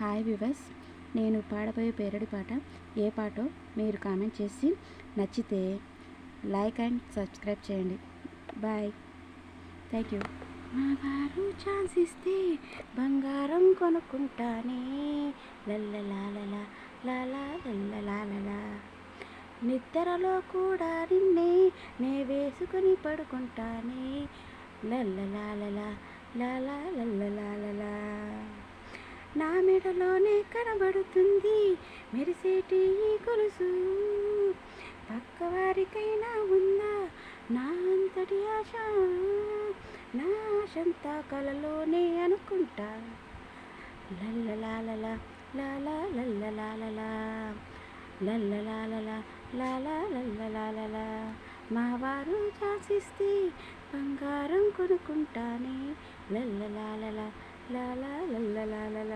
Hi viewers, నేను పాడబోయే parody పాట ఏ పాటో మీరు కామెంట్ చేసి నచ్చితే లైక్ అండ్ సబ్స్క్రైబ్ చేయండి. Bye, thank you. మా వారు ఛాన్స్ ఇస్తే బంగారం కొనుక్కుంటానే, లల్లలాలలా లాలా లల్లలాలలా. నిద్రలో కూడా నిన్నే నే వేసుకొని పడుకుంటానే, లల్లలాలలా లాలా లల్లలాలలా. నా మెడలోనే కనబడుతుంది మెరిసేటి ఈ గొలుసు, పక్కవారికైనా ఉందా నా అంతటి ఆశ? నా ఆశంతా కలలోనే అనుకుంటా, లల్లలాలలా లాలా లల్లలాలలా, లల్లలాలలా లాలా లల్లలాలలా. మా వారు చాసిస్తే బంగారం కొనుక్కుంటానే, లల్లలాలలా లాలా లల్లలాలలా.